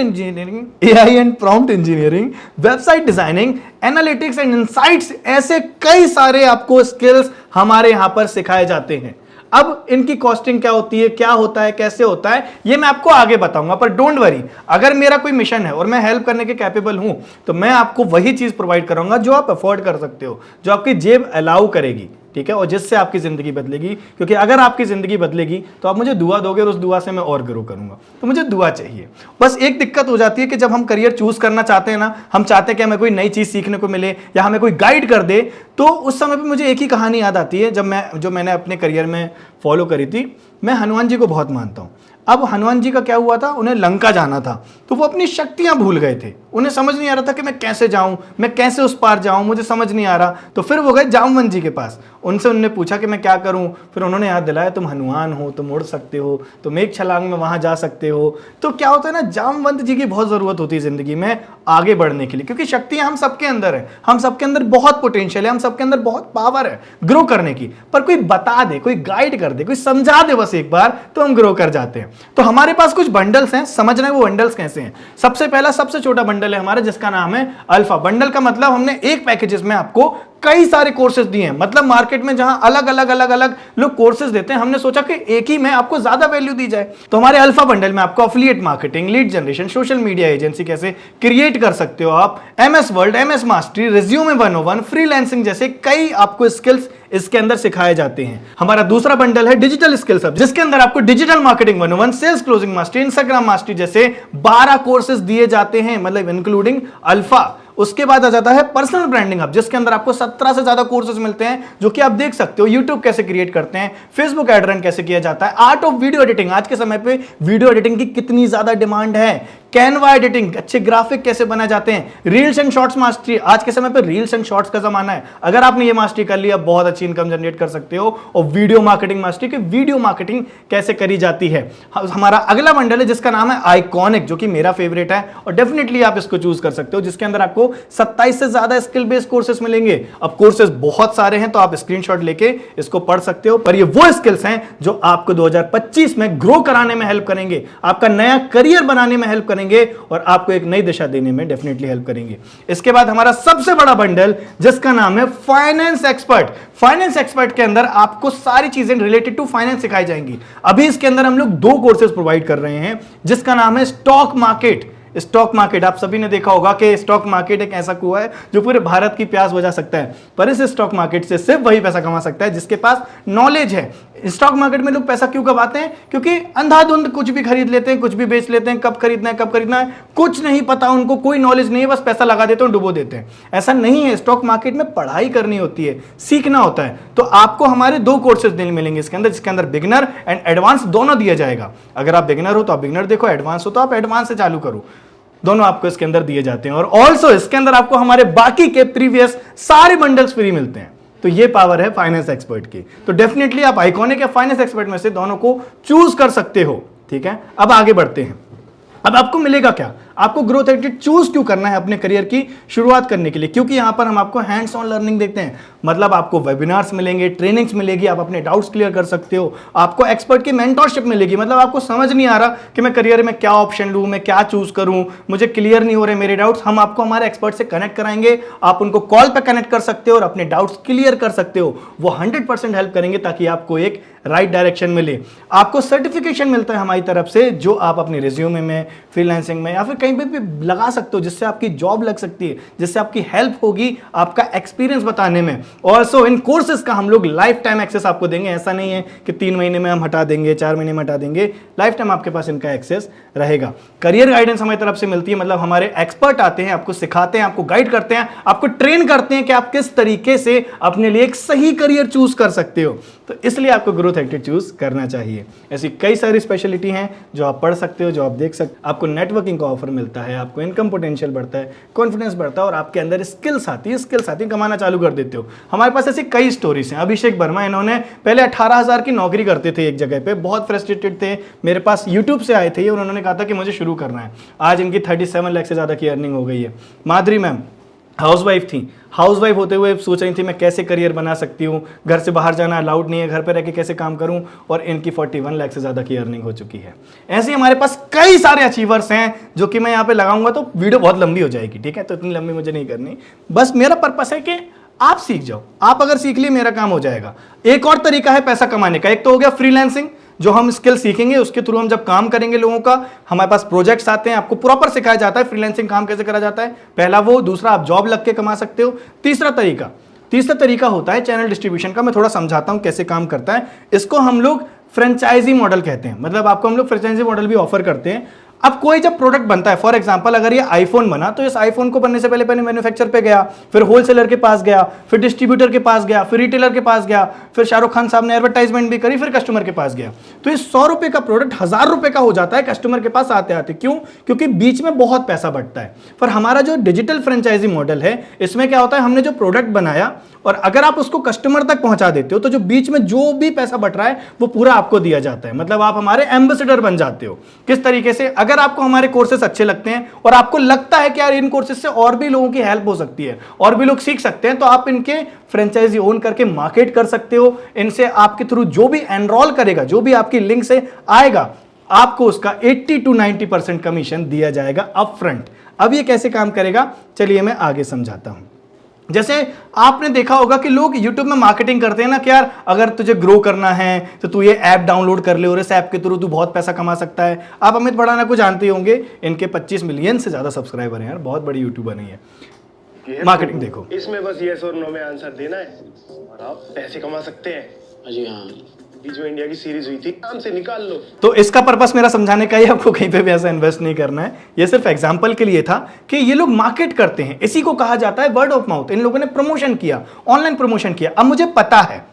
engineering, website designing, analytics and insights, ऐसे कई सारे आपको स्किल्स हमारे यहां पर सिखाए जाते हैं। अब इनकी कॉस्टिंग क्या होती है, क्या होता है, कैसे होता है, ये मैं आपको आगे बताऊंगा। पर डोंट वरी, अगर मेरा कोई मिशन है और मैं हेल्प करने के कैपेबल हूं तो मैं आपको वही चीज प्रोवाइड करूंगा जो आप अफोर्ड कर सकते हो, जो आपकी जेब अलाउ करेगी, ठीक है, और जिससे आपकी जिंदगी बदलेगी। क्योंकि अगर आपकी जिंदगी बदलेगी तो आप मुझे दुआ दोगे और उस दुआ से मैं और ग्रो करूंगा। तो मुझे दुआ चाहिए। बस एक दिक्कत हो जाती है कि जब हम करियर चूज करना चाहते हैं ना, हम चाहते हैं कि हमें कोई नई चीज सीखने को मिले या हमें कोई गाइड कर दे, तो उस समय पे मुझे एक ही कहानी याद आती है जो मैंने अपने करियर में फॉलो करी थी। मैं हनुमान जी को बहुत मानता हूं। अब हनुमान जी का क्या हुआ था, उन्हें लंका जाना था तो वो अपनी शक्तियां भूल गए थे। उन्हें समझ नहीं आ रहा था कि मैं कैसे जाऊं, मैं कैसे उस पार जाऊं, मुझे समझ नहीं आ रहा। तो फिर वो गए जामवंत जी के पास, उनसे उन्होंने पूछा कि मैं क्या करूं। फिर उन्होंने याद दिलाया, तुम हनुमान हो, तुम उड़ सकते हो, तुम एक छलांग में वहां जा सकते हो। तो क्या होता है ना, जामवंत जी की बहुत जरूरत होती है जिंदगी में आगे बढ़ने के लिए, क्योंकि शक्तियां हम सबके अंदर है, हम सबके अंदर बहुत पोटेंशियल है, हम सबके अंदर बहुत पावर है ग्रो करने की। पर कोई बता दे, कोई गाइड कर दे, कोई समझा दे बस एक बार, तो हम ग्रो कर जाते हैं। तो हमारे पास कुछ बंडल्स हैं, समझना है वो बंडल्स कैसे हैं। सबसे पहला, सबसे छोटा बंडल है हमारा जिसका नाम है अल्फा बंडल। का मतलब हमने एक पैकेजेस में आपको कई सारे कोर्सेज दिए हैं। मतलब मार्केट में जहां अलग अलग लोग कोर्सेज देते हैं, हमने सोचा कि एक ही में आपको ज्यादा वैल्यू दी जाए। तो हमारे अल्फा बंडल में आपको affiliate marketing, lead generation, social media agency कैसे क्रिएट कर सकते हो आप, MS world, MS mastery, resume 101, freelancing जैसे कई आपको स्किल्स इसके अंदर सिखाए जाते हैं। हमारा दूसरा बंडल है डिजिटल स्किल्स हब, जिसके अंदर आपको digital marketing 101, sales closing mastery, Instagram mastery जैसे 12 कोर्सेज दिए जाते हैं, मतलब इंक्लूडिंग अल्फा। उसके बाद आ जाता है पर्सनल ब्रांडिंग हब, जिसके अंदर आपको 17 से ज्यादा कोर्सेज मिलते हैं जो कि आप देख सकते हो। यूट्यूब कैसे क्रिएट करते हैं, फेसबुक एड रन कैसे किया जाता है, आर्ट ऑफ वीडियो एडिटिंग, आज के समय पे वीडियो एडिटिंग की कितनी ज्यादा डिमांड है, कैनवा एडिटिंग, अच्छे ग्राफिक कैसे बनाए जाते हैं, रील्स एंड शॉर्ट्स मास्टरी, आज के समय पे रील्स एंड शॉर्ट्स का जमाना है। अगर आपने ये मास्टरी कर लिया, बहुत अच्छी इनकम जनरेट कर सकते हो। और वीडियो मार्केटिंग मास्टरी की वीडियो मार्केटिंग कैसे करी जाती है। हमारा अगला बंडल है जिसका नाम है आइकॉनिक, जो कि मेरा फेवरेट है और डेफिनेटली आप इसको चूज कर सकते हो, जिसके अंदर आपको 27 से ज्यादा स्किल बेस्ड कोर्सेज मिलेंगे। अब कोर्सेज बहुत सारे हैं तो आप स्क्रीनशॉट लेके इसको पढ़ सकते हो, पर ये वो स्किल्स हैं जो आपको 2025 में ग्रो कराने में हेल्प करेंगे, आपका नया करियर बनाने में हेल्प करेंगे और आपको एक नई दिशा देने में डेफिनेटली हेल्प करेंगे। इसके बाद हमारा सबसे बड़ा बंडल जिसका नाम है फाइनेंस एक्सपर्ट। फाइनेंस एक्सपर्ट के अंदर आपको सारी चीजें रिलेटेड टू फाइनेंस सिखाई जाएंगी। अभी इसके अंदर हम लोग 2 कोर्सेज प्रोवाइड कर रहे हैं जिसका नाम है स्टॉक मार्केट। स्टॉक मार्केट, आप सभी ने देखा होगा कि स्टॉक मार्केट एक ऐसा कुआं है जो पूरे भारत की प्यास बुझा सकता है, पर इस स्टॉक मार्केट से सिर्फ वही पैसा कमा सकता है जिसके पास नॉलेज है। स्टॉक मार्केट में लोग पैसा क्यों कमाते हैं? क्योंकि अंधाधुंध कुछ भी खरीद लेते हैं, कुछ भी बेच लेते हैं, कब खरीदना है कुछ नहीं पता, उनको कोई नॉलेज नहीं है, बस पैसा लगा देते हैं, डुबो देते हैं। ऐसा नहीं है, स्टॉक मार्केट में पढ़ाई करनी होती है, सीखना होता है। तो आपको हमारे 2 कोर्सेज मिलेंगे इसके अंदर, जिसके अंदर बिगिनर एंड एडवांस दोनों दिया जाएगा। अगर आप बिगिनर हो तो आप बिगिनर देखो, एडवांस हो तो आप एडवांस से चालू करो, दोनों आपको इसके अंदर दिए जाते हैं। और ऑल्सो इसके अंदर आपको हमारे बाकी के प्रीवियस सारे बंडल्स फ्री मिलते हैं। तो ये पावर है फाइनेंस एक्सपर्ट की। तो डेफिनेटली आप आइकॉनिक या फाइनेंस एक्सपर्ट में से दोनों को चूज कर सकते हो, ठीक है। अब आगे बढ़ते हैं। अब आपको मिलेगा क्या? आपको ग्रोथ एक्टिव चूज क्यों करना है अपने करियर की शुरुआत करने के लिए? क्योंकि यहां पर हम आपको हैंड्स ऑन लर्निंग देखते हैं, मतलब आपको वेबिनार्स मिलेंगे, ट्रेनिंग्स मिलेगी, आप अपने डाउट्स क्लियर कर सकते हो, आपको एक्सपर्ट की मेंटरशिप मिलेगी। मतलब आपको समझ नहीं आ रहा कि मैं करियर में क्या ऑप्शन लूं, मैं क्या चूज करूं, मुझे क्लियर नहीं हो रहे मेरे डाउट्स, हम आपको हमारे एक्सपर्ट से कनेक्ट कराएंगे। आप उनको कॉल पर कनेक्ट कर सकते हो और अपने डाउट्स क्लियर कर सकते हो। वो 100% हेल्प करेंगे ताकि आपको एक राइट डायरेक्शन मिले। आपको सर्टिफिकेशन मिलता है हमारी तरफ से, जो आप अपने रिज्यूमे में, फ्रीलांसिंग में या फिर कहीं पे भी लगा सकते हो, जिससे आपकी जॉब लग सकती है, जिससे आपकी हेल्प होगी आपका एक्सपीरियंस बताने में। ऑल्सो इन कोर्सेज का हम लोग लाइफ टाइम एक्सेस आपको देंगे। ऐसा नहीं है कि 3 महीने में हम हटा देंगे, 4 महीने में हटा देंगे, लाइफ टाइम आपके पास इनका एक्सेस रहेगा। करियर गाइडेंस हमारी तरफ से मिलती है, मतलब हमारे एक्सपर्ट आते हैं, आपको सिखाते हैं, आपको गाइड करते हैं, आपको ट्रेन करते हैं कि आप किस तरीके से अपने लिए एक सही करियर चूज कर सकते हो। तो इसलिए आपको ग्रोथ एक्टिव चूज करना चाहिए। ऐसी कई सारी स्पेशलिटी हैं जो आप पढ़ सकते हो, जो आप देख सकते हो। आपको नेटवर्किंग का ऑफर मिलता है, आपको इनकम पोटेंशियल बढ़ता है, कॉन्फिडेंस बढ़ता है और आपके अंदर स्किल्स आती है, कमाना चालू कर देते हो। हमारे पास ऐसी कई स्टोरीज हैं। अभिषेक वर्मा, इन्होंने पहले 18,000 की नौकरी करते थे एक जगह पे, बहुत फ्रस्ट्रेटेड थे, मेरे पास यूट्यूब से आए थे और उन्होंने कहा था कि मुझे शुरू करना है। आज इनकी 37 लाख से ज्यादा की अर्निंग हो गई है। माधुरी मैम हाउसवाइफ थी, हाउसवाइफ होते हुए सोच रही थी मैं कैसे करियर बना सकती हूँ, घर से बाहर जाना अलाउड नहीं है, घर पे रह के कैसे काम करूँ, और इनकी 41 लाख से ज़्यादा की अर्निंग हो चुकी है। ऐसे हमारे पास कई सारे अचीवर्स हैं जो कि मैं यहाँ पे लगाऊंगा तो वीडियो बहुत लंबी हो जाएगी, ठीक है, तो इतनी लंबी मुझे नहीं करनी। बस मेरा पर्पस है कि आप सीख जाओ, आप अगर सीख लिए मेरा काम हो जाएगा। एक और तरीका है पैसा कमाने का, एक तो हो गया फ्रीलांसिंग, जो हम स्किल सीखेंगे उसके थ्रू हम जब काम करेंगे लोगों का, हमारे पास प्रोजेक्ट्स आते हैं, आपको प्रॉपर सिखाया जाता है फ्रीलांसिंग काम कैसे करा जाता है। पहला वो, दूसरा आप जॉब लग के कमा सकते हो। तीसरा तरीका होता है चैनल डिस्ट्रीब्यूशन का। मैं थोड़ा समझाता हूं कैसे काम करता है। इसको हम लोग फ्रेंचाइजी मॉडल कहते हैं, मतलब आपको हम लोग फ्रेंचाइजी मॉडल भी ऑफर करते हैं। अब कोई जब प्रोडक्ट बनता है, फॉर एग्जांपल अगर ये आईफोन बना तो इस आईफोन को बनने से पहले मैन्युफैक्चर पे गया, फिर होलसेलर के पास गया, फिर डिस्ट्रीब्यूटर के पास गया, फिर रिटेलर के पास गया, फिर शाहरुख खान साहब ने एडवर्टाइजमेंट भी करी, फिर कस्टमर के पास गया। तो ये 100 रुपए का प्रोडक्ट 1000 रुपए का हो जाता है कस्टमर के पास आते आते। क्यों? क्योंकि बीच में बहुत पैसा बढ़ता है। पर हमारा जो डिजिटल फ्रेंचाइजी मॉडल है, इसमें क्या होता है, हमने जो प्रोडक्ट बनाया और अगर आप उसको कस्टमर तक पहुंचा देते हो तो जो बीच में जो भी पैसा बट रहा है वो पूरा आपको दिया जाता है। मतलब आप हमारे एम्बेसडर बन जाते हो। किस तरीके से? अगर आपको हमारे कोर्सेस अच्छे लगते हैं और आपको लगता है कि यार इन कोर्सेस से और भी लोगों की हेल्प हो सकती है, और भी लोग सीख सकते हैं, तो आप इनके फ्रेंचाइजी ओन करके मार्केट कर सकते हो। इनसे आपके थ्रू जो भी एनरोल करेगा, जो भी आपकी लिंक से आएगा, आपको उसका 80 to 90% कमीशन दिया जाएगा अप फ्रंट। अब ये कैसे काम करेगा, चलिए मैं आगे समझाता हूं। जैसे आपने देखा होगा कि लोग YouTube में मार्केटिंग करते हैं ना कि यार अगर तुझे ग्रो करना है तो तू ये ऐप डाउनलोड कर ले और इस ऐप के थ्रू तू बहुत पैसा कमा सकता है। आप अमित भड़ाना को जानते होंगे, इनके 25 मिलियन से ज्यादा सब्सक्राइबर हैं यार, बहुत बड़ी यूट्यूबर नहीं है। मार्केटिंग देखो, इसमें बस यस और नो में आंसर देना है और आप पैसे कमा सकते हैं। जी हाँ, जो इंडिया की सीरीज हुई थी, काम से निकाल लो। तो इसका पर्पस मेरा समझाने का ही, आपको कहीं पे भी ऐसा इन्वेस्ट नहीं करना है। ये सिर्फ एग्जांपल के लिए था कि ये लोग मार्केट करते हैं, इसी को कहा जाता है वर्ड ऑफ माउथ। इन लोगों ने प्रमोशन किया, ऑनलाइन प्रमोशन किया। अब मुझे पता है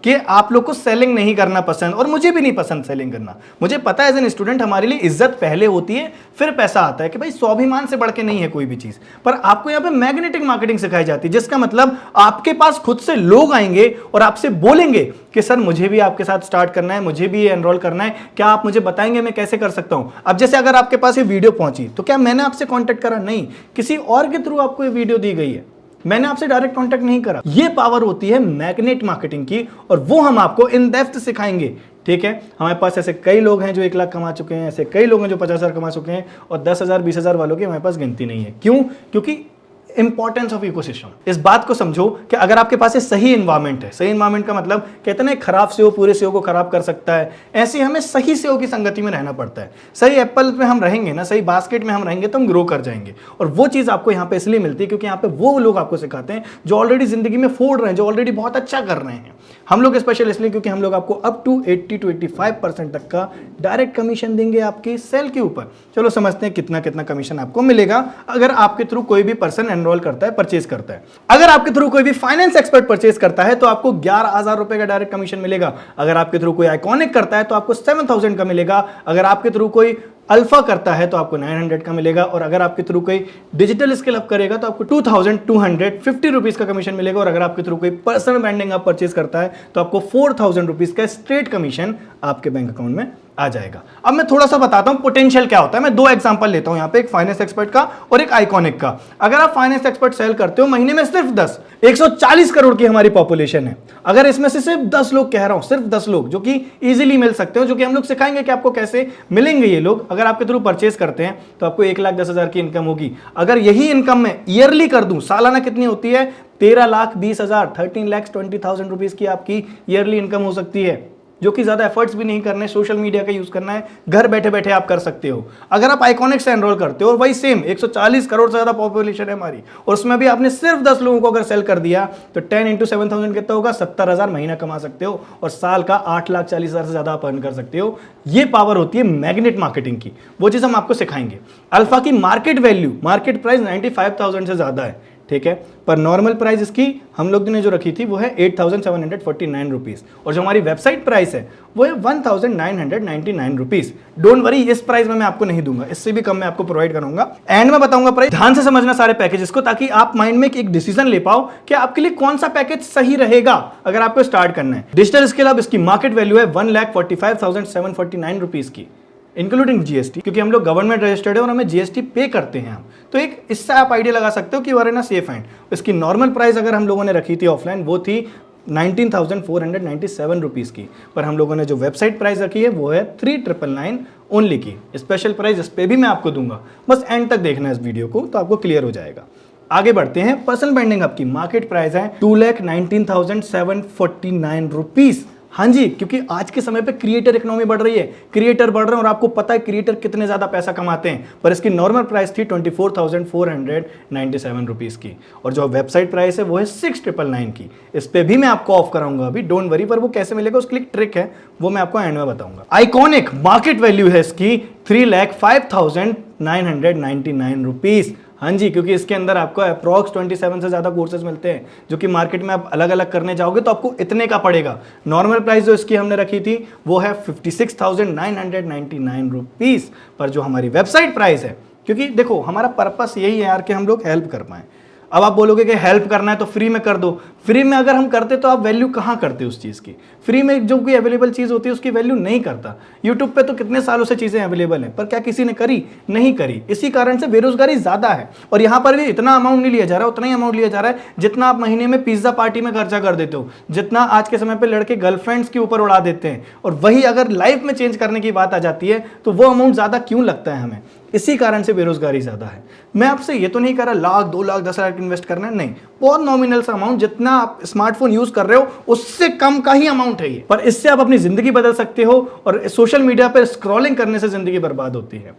कि आप लोग को सेलिंग नहीं करना पसंद, और मुझे भी नहीं पसंद सेलिंग करना। मुझे पता है एज एन स्टूडेंट हमारे लिए इज्जत पहले होती है, फिर पैसा आता है, कि भाई स्वाभिमान से बढ़ के नहीं है कोई भी चीज। पर आपको यहाँ पे मैग्नेटिक मार्केटिंग सिखाई जाती है, जिसका मतलब आपके पास खुद से लोग आएंगे और आपसे बोलेंगे कि सर मुझे भी आपके साथ स्टार्ट करना है, मुझे भी एनरोल करना है, क्या आप मुझे बताएंगे मैं कैसे कर सकता हूं। अब जैसे अगर आपके पास ये वीडियो पहुंची तो क्या मैंने आपसे कॉन्टेक्ट करा? नहीं, किसी और के थ्रू आपको ये वीडियो दी गई है, मैंने आपसे डायरेक्ट कांटेक्ट नहीं करा। ये पावर होती है मैग्नेट मार्केटिंग की, और वो हम आपको इन डेप्थ सिखाएंगे। ठीक है, हमारे पास ऐसे कई लोग हैं जो 1 लाख कमा चुके हैं, ऐसे कई लोग हैं जो 50,000 कमा चुके हैं, और 10,000 20,000 वालों की हमारे पास गिनती नहीं है। क्यों? क्योंकि इंपॉर्टेंस ऑफ इकोसिस्टम। इस बात को समझो कि अगर आपके पास सही एनवायरनमेंट है, सही एनवायरनमेंट का मतलब कहते हैं खराब सेव पूरे सेव को खराब कर सकता है, ऐसे हमें सही सेव की संगति में रहना पड़ता है। सही एप्पल में हम रहेंगे ना, सही बास्केट में हम रहेंगे तो हम ग्रो कर जाएंगे। और वो चीज आपको यहाँ पे इसलिए मिलती है क्योंकि यहाँ पे वो लोग आपको सिखाते हैं जो ऑलरेडी जिंदगी में फोड़ रहे हैं, जो ऑलरेडी बहुत अच्छा कर रहे हैं। हम लोग स्पेशल इसलिए क्योंकि हम लोग आपको अप टू 80 to 85% तक का डायरेक्ट कमीशन देंगे आपकी सेल के ऊपर। चलो समझते हैं कितना कितना कमीशन आपको मिलेगा अगर आपके थ्रू कोई भी पर्सन एनरोल करता है, परचेज करता है। अगर आपके थ्रू कोई भी फाइनेंस एक्सपर्ट परचेज करता है तो आपको 11,000 रुपए का डायरेक्ट कमीशन मिलेगा। अगर आपके थ्रू कोई आइकॉनिक करता है तो आपको 7,000 का मिलेगा। अगर आपके थ्रू कोई अल्फा करता है तो आपको 900 का मिलेगा। और अगर आपके थ्रू कोई डिजिटल स्किल अप करेगा तो आपको 2,250 रुपीज का कमीशन मिलेगा। और अगर आपके थ्रू कोई पर्सनल ब्रांडिंग आप परचेज करता है तो आपको 4,000 रुपीज का स्ट्रेट कमीशन आपके बैंक अकाउंट में आ जाएगा। अब मैं थोड़ा सा बताता हूं पोटेंशियल क्या होता है। मैं 2 एग्जांपल लेता हूं यहां पे, एक फाइनेंस एक्सपर्ट का और एक आइकॉनिक का। अगर आप फाइनेंस एक्सपर्ट सेल करते हो महीने में सिर्फ 10, 140 करोड़ की हमारी पॉपुलेशन है। अगर इसमें से सिर्फ 10 लोग, कह रहा हूं सिर्फ 10 लोग, जो कि इजीली मिल सकते हो, जो कि हम लोग सिखाएंगे कि आपको कैसे मिलेंगे ये लोग, अगर आपके थ्रू परचेज करते हैं तो आपको 1,10,000 की इनकम होगी। अगर यही इनकम मैं ईयरली कर दूं, सालाना कितनी होती है? 13,20,000, 13,20,000 रुपीज की आपकी ईयरली इनकम हो सकती है, जो कि ज्यादा एफर्ट्स भी नहीं करने, सोशल मीडिया का यूज करना है, घर बैठे बैठे आप कर सकते हो। अगर आप आइकॉनिक से एनरोल करते हो और वही सेम 140 करोड़ से ज्यादा पॉपुलेशन है हमारी, और उसमें भी आपने सिर्फ 10 लोगों को अगर सेल कर दिया तो 10 × 7,000 कितना होगा? 70,000 महीना कमा सकते हो, और साल का 8,40,000 से ज्यादा आप अर्न कर सकते हो। ये पावर होती है मैग्नेट मार्केटिंग की, वो चीज हम आपको सिखाएंगे। अल्फा की मार्केट वैल्यू, मार्केट प्राइस 95,000 से ज्यादा है, ठीक है, पर नॉर्मल प्राइस इसकी हम लोग ने जो रखी थी वो है 8,749 रुपीज, और जो हमारी वेबसाइट प्राइस है वो है 1,999 रुपीज। डोंट वरी, इस प्राइस में मैं आपको नहीं दूंगा, इससे भी कम मैं आपको प्रोवाइड करूंगा। एंड में बताऊंगा प्राइस। ध्यान से समझना सारे पैकेजेस को, ताकि आप माइंड में एक डिसीजन ले पाओ कि आपके लिए कौन सा पैकेज सही रहेगा अगर आपको स्टार्ट करना है। डिजिटल स्केल अब इसकी मार्केट वैल्यू है 1,45,749 रुपीज की, इंक्लूडिंग जीएसटी, क्योंकि हम लोग गवर्नमेंट रजिस्टर्ड है और हमें जीएसटी पे करते हैं हम। तो एक इससे आप आइडिया लगा सकते हो कि वर इन अ सेफ हैंड। इसकी नॉर्मल प्राइस अगर हम लोगों ने रखी थी ऑफलाइन, वो थी 19,497 रुपीज़ की, पर हम लोगों ने जो वेबसाइट प्राइस रखी है वो है 3,999 ओनली की। स्पेशल प्राइस इस पे भी मैं आपको दूंगा, बस एंड तक देखना है इस वीडियो को तो आपको क्लियर हो जाएगा। आगे बढ़ते हैं। पर्सनल ब्रांडिंग आपकी मार्केट प्राइस है 2,19,749 रुपीज़। हाँ जी, क्योंकि आज के समय पे क्रिएटर इकोनॉमी बढ़ रही है, क्रिएटर बढ़ रहे हैं, और आपको पता है क्रिएटर कितने ज्यादा पैसा कमाते हैं, पर इसकी नॉर्मल प्राइस थी 24,497 रुपीज़ की, और जो वेबसाइट प्राइस है वो है 6,999 की। इस पे भी मैं आपको ऑफ कराऊंगा अभी, डोंट वरी, पर वो कैसे मिलेगा उसकी एक ट्रिक है, वो मैं आपको एंड में बताऊंगा। आइकॉनिक मार्केट वैल्यू है इसकी 3,05,999 रुपीज़। हाँ जी, क्योंकि इसके अंदर आपको अप्रॉक्स 27 से ज़्यादा कोर्सेज मिलते हैं, जो कि मार्केट में आप अलग अलग करने जाओगे तो आपको इतने का पड़ेगा। नॉर्मल प्राइस जो इसकी हमने रखी थी वो है 56,999 रुपीज़, पर जो हमारी वेबसाइट प्राइस है, क्योंकि देखो हमारा पर्पस यही है यार कि हम लोग हेल्प कर पाएँ। अब आप बोलोगे कि हेल्प करना है तो फ्री में कर दो, फ्री में अगर हम करते तो आप वैल्यू कहाँ करते उस चीज़ की? फ्री में जो कोई अवेलेबल चीज़ होती है उसकी वैल्यू नहीं करता। यूट्यूब पे तो कितने सालों से चीज़ें अवेलेबल हैं, पर क्या किसी ने करी? नहीं करी। इसी कारण से बेरोजगारी ज़्यादा है, और यहाँ पर भी इतना अमाउंट नहीं लिया जा रहा, उतना ही अमाउंट लिया जा रहा है जितना आप महीने में पिज्ज़ा पार्टी में खर्चा कर देते हो, जितना आज के समय पर लड़के गर्लफ्रेंड्स के ऊपर उड़ा देते हैं, और वही अगर लाइफ में चेंज करने की बात आ जाती है तो वो अमाउंट ज़्यादा क्यों लगता है हमें? इसी कारण से बेरोजगारी ज्यादा है। मैं आपसे ये तो नहीं कह रहा 1,00,000, 2,00,000, 10,00,000 इन्वेस्ट करना है, नहीं, बहुत नॉमिनल सा अमाउंट, जितना आप स्मार्टफोन यूज कर रहे हो उससे कम का ही अमाउंट है ये, पर इससे आप अपनी जिंदगी बदल सकते हो, और सोशल मीडिया पर स्क्रॉलिंग करने से जिंदगी बर्बाद होती है।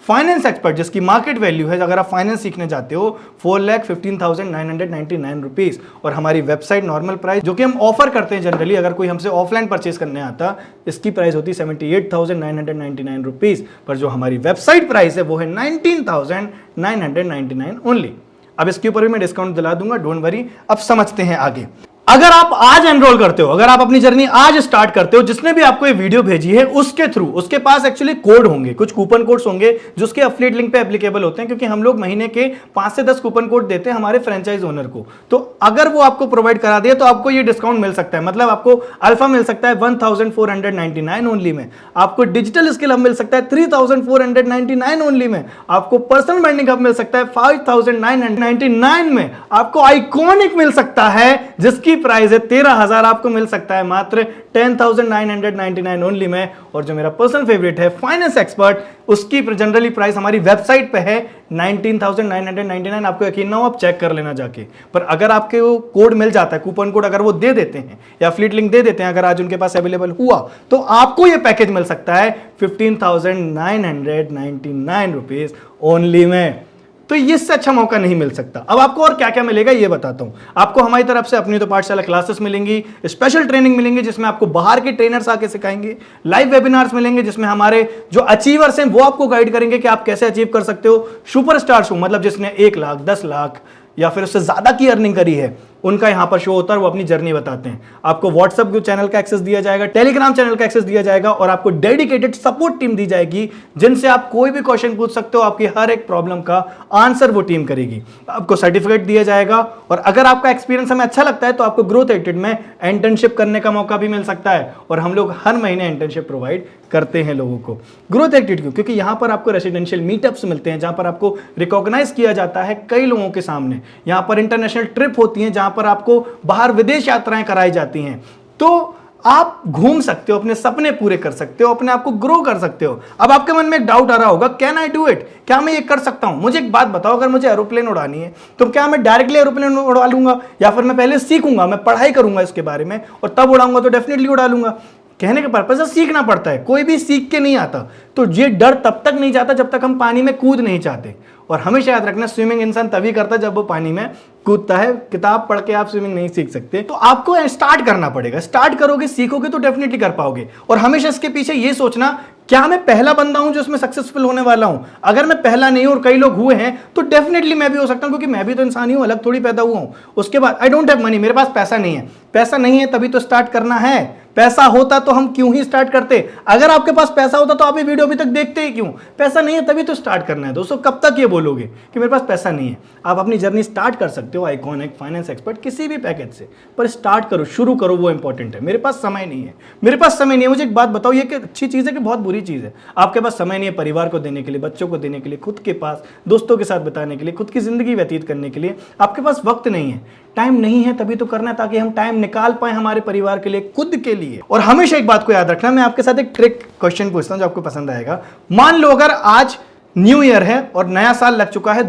फाइनेंस एक्सपर्ट जिसकी मार्केट वैल्यू है, अगर आप फाइनेंस सीखने जाते हो, 4,15,999 रुपीज़, और हमारी वेबसाइट नॉर्मल प्राइस जो कि हम ऑफर करते हैं जनरली, अगर कोई हमसे ऑफलाइन परचेज करने आता, इसकी प्राइस होती 78,999 रुपीज़, पर जो हमारी वेबसाइट प्राइस है वो है 19,999 ओनली। अब इसके ऊपर भी मैं डिस्काउंट दिला दूंगा, डोंट वरी। अब समझते हैं आगे। अगर आप आज एनरोल करते हो, अगर आप अपनी जर्नी आज स्टार्ट करते हो, जिसने भी आपको ये वीडियो भेजी है उसके थ्रू, उसके पास एक्चुअली कोड होंगे, कुछ कूपन कोड्स होंगे जो उसके एफिलिएट लिंक पे एप्लीकेबल होते हैं, क्योंकि हम लोग महीने के 5 से 10 कूपन कोड देते हैं हमारे फ्रेंचाइज ओनर को। तो अगर वो आपको प्रोवाइड करा दिया तो आपको ये डिस्काउंट मिल सकता है, मतलब आपको अल्फा मिल सकता है 1,499 ओनली में, आपको डिजिटल स्किल हब मिल सकता है 3,499 ओनली में, आपको पर्सनल ब्रांडिंग हब मिल सकता है 5,999 में, आपको आइकॉनिक मिल सकता है जिसकी प्राइस है 13,000, आपको मिल सकता है मात्र 10,999 ओनली में, और जो मेरा पर्सनल फेवरेट है फाइनेंस एक्सपर्ट, उसकी जनरली प्राइस हमारी वेबसाइट पे है 19,999। आपको यकीन ना हो आप चेक कर लेना जाके, पर अगर आपके वो कोड मिल जाता है, कूपन कोड अगर वो दे देते हैं या फ्लीट लिंक दे देते हैं, अगर आज उनके पास अवेलेबल हुआ, तो आपको ये पैकेज मिल सकता है 15,999 रुपीज ओनली में। तो इससे अच्छा मौका नहीं मिल सकता। अब आपको और क्या क्या मिलेगा ये बताता हूं। आपको हमारी तरफ से अपनी तो पाठशाला क्लासेस मिलेंगी, स्पेशल ट्रेनिंग मिलेंगी जिसमें आपको बाहर के ट्रेनर्स आके सिखाएंगे, लाइव वेबिनार्स मिलेंगे जिसमें हमारे जो अचीवर्स हैं वो आपको गाइड करेंगे कि आप कैसे अचीव कर सकते हो। सुपरस्टार शो, मतलब जिसने 1 लाख, 10 लाख या फिर उससे ज्यादा की अर्निंग करी है, उनका यहां पर शो होता है, वो अपनी जर्नी बताते हैं। आपको व्हाट्सएप चैनल का एक्सेस दिया जाएगा, टेलीग्राम चैनल का एक्सेस दिया जाएगा, और आपको डेडिकेटेड सपोर्ट टीम दी जाएगी जिनसे आप कोई भी क्वेश्चन पूछ सकते हो, आपकी हर एक प्रॉब्लम का आंसर वो टीम करेगी। आपको सर्टिफिकेट दिया जाएगा, और अगर आपका एक्सपीरियंस हमें अच्छा लगता है तो आपको ग्रोथ एडिट में इंटर्नशिप करने का मौका भी मिल सकता है, और हम लोग हर महीने इंटर्नशिप प्रोवाइड करते हैं लोगों को। ग्रोथ एक्टिविटी क्यों? क्योंकि यहाँ पर आपको रेसिडेंशियल मीटअप्स मिलते हैं जहाँ पर आपको रिकॉग्नाइज किया जाता है कई लोगों के सामने। यहाँ पर इंटरनेशनल ट्रिप होती हैं जहाँ पर आपको बाहर विदेश यात्राएं कराई जाती हैं। तो आप घूम सकते हो, अपने सपने पूरे कर सकते हो, अपने आप को ग्रो कर सकते हो। अब आपके मन में एक डाउट आ रहा होगा, कैन आई डू इट? क्या मैं ये कर सकता हूं? मुझे एक बात बताओ, अगर मुझे एरोप्लेन उड़ानी है तो क्या मैं डायरेक्टली एरोप्लेन उड़ा लूंगा, या फिर मैं पहले सीखूंगा, मैं पढ़ाई करूंगा इसके बारे में और तब उड़ाऊंगा? तो डेफिनेटली उड़ा लूंगा। कहने का पर्पज है सीखना पड़ता है, कोई भी सीख के नहीं आता। तो ये डर तब तक नहीं जाता जब तक हम पानी में कूद नहीं चाहते। और हमेशा याद रखना, स्विमिंग इंसान तभी करता है जब वो पानी में कूदता है। किताब पढ़ के आप स्विमिंग नहीं सीख सकते। तो आपको स्टार्ट करना पड़ेगा। स्टार्ट करोगे, सीखोगे तो डेफिनेटली कर पाओगे। और हमेशा इसके पीछे ये सोचना, क्या मैं पहला बंदा हूं जो इसमें सक्सेसफुल होने वाला हूं? अगर मैं पहला नहीं हूं और कई लोग हुए हैं तो डेफिनेटली मैं भी हो सकता हूं, क्योंकि मैं भी तो इंसान ही हूं, अलग थोड़ी पैदा हुआ हूं। उसके बाद आई डोंट हैव मनी, मेरे पास पैसा नहीं है। पैसा नहीं है तभी तो स्टार्ट करना है। पैसा होता तो हम क्यों ही स्टार्ट करते? अगर आपके पास पैसा होता तो आप ये वीडियो अभी तक देखते ही क्यों? पैसा नहीं है तभी तो स्टार्ट करना है। दोस्तों, कब तक ये बोलोगे कि मेरे पास पैसा नहीं है? आप अपनी जर्नी स्टार्ट कर सकते हो आइकॉनिक, फाइनेंस एक्सपर्ट, किसी भी पैकेज से, पर स्टार्ट करो, शुरू करो, वो इंपॉर्टेंट है। मेरे पास समय नहीं है, मेरे पास समय नहीं है। मुझे एक बात बताओ, ये कि अच्छी चीज़ है कि बहुत बुरी चीज़ है? आपके पास समय नहीं है परिवार को देने के लिए, बच्चों को देने के लिए, खुद के पास दोस्तों के साथ बिताने के लिए, खुद की जिंदगी व्यतीत करने के लिए आपके पास वक्त नहीं है। टाइम नहीं है तभी तो करना है, ताकि हम टाइम निकाल पाए हमारे परिवार के लिए, खुद के लिए। और हमेशा एक बात को याद रखना, मैं आपके साथ एक ट्रिक क्वेश्चन पूछता हूं जो आपको पसंद आएगा। मान लो अगर आज न्यू ईयर है और नया साल लग चुका है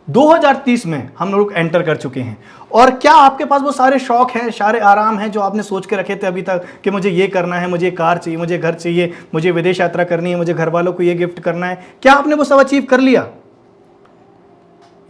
2030 में हम लोग एंटर कर चुके हैं, और क्या आपके पास वो सारे शौक हैं, सारे आराम हैं जो आपने सोच के रखे थे अभी तक कि मुझे ये करना है, मुझे कार चाहिए, मुझे घर चाहिए, मुझे विदेश यात्रा करनी है, मुझे घर वालों को ये गिफ्ट करना है? क्या आपने वो सब अचीव कर लिया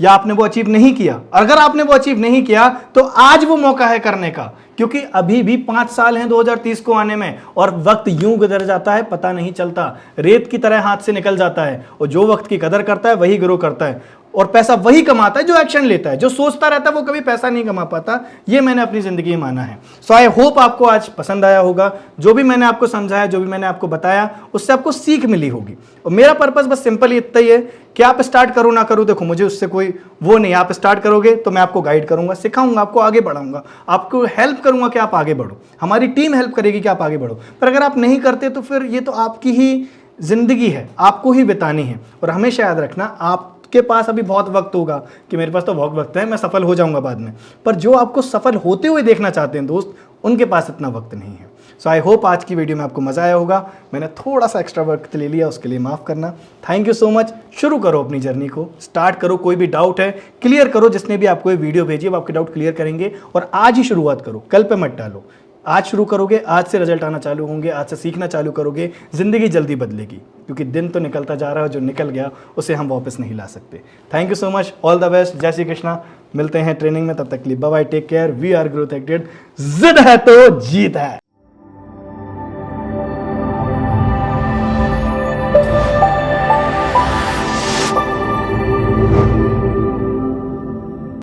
या आपने वो अचीव नहीं किया? अगर आपने वो अचीव नहीं किया तो आज वो मौका है करने का, क्योंकि अभी भी 5 साल हैं 2030 को आने में, और वक्त यूं गुजर जाता है पता नहीं चलता, रेत की तरह हाथ से निकल जाता है। और जो वक्त की कदर करता है वही ग्रो करता है, और पैसा वही कमाता है जो एक्शन लेता है। जो सोचता रहता है वो कभी पैसा नहीं कमा पाता। ये मैंने अपनी जिंदगी में माना है। सो आई होप आपको आज पसंद आया होगा। जो भी मैंने आपको समझाया, जो भी मैंने आपको बताया, उससे आपको सीख मिली होगी। और मेरा पर्पस बस सिंपल इतना ही है कि आप स्टार्ट करो ना करो, देखो मुझे उससे कोई वो नहीं। आप स्टार्ट करोगे तो मैं आपको गाइड करूंगा, सिखाऊंगा, आपको आगे बढ़ाऊंगा, आपको हेल्प करूंगा कि आप आगे बढ़ो। हमारी टीम हेल्प करेगी कि आप आगे बढ़ो। पर अगर आप नहीं करते तो फिर ये तो आपकी ही जिंदगी है, आपको ही बितानी है। और हमेशा याद रखना, आपके पास अभी बहुत वक्त होगा कि मेरे पास तो बहुत वक्त है, मैं सफल हो जाऊंगा बाद में। पर जो आपको सफल होते हुए देखना चाहते हैं दोस्त, उनके पास इतना वक्त नहीं है। सो आई होप आज की वीडियो में आपको मजा आया होगा। मैंने थोड़ा सा एक्स्ट्रा वक्त ले लिया, उसके लिए माफ़ करना। Thank you so much. शुरू करो अपनी जर्नी को, स्टार्ट करो। कोई भी डाउट है क्लियर करो। जिसने भी आपको ये वीडियो भेजी वो आपके डाउट क्लियर करेंगे। और आज ही शुरुआत करो, कल पे मत डालो। आज शुरू करोगे, आज से रिजल्ट आना चालू होंगे, आज से सीखना चालू करोगे, जिंदगी जल्दी बदलेगी। क्योंकि दिन तो निकलता जा रहा है, जो निकल गया उसे हम वापस नहीं ला सकते। Thank you so much, all the best, जय श्री कृष्णा। मिलते हैं ट्रेनिंग में, तब तक के लिए bye bye, take care. We are growth addicted. जिद है तो जीत है।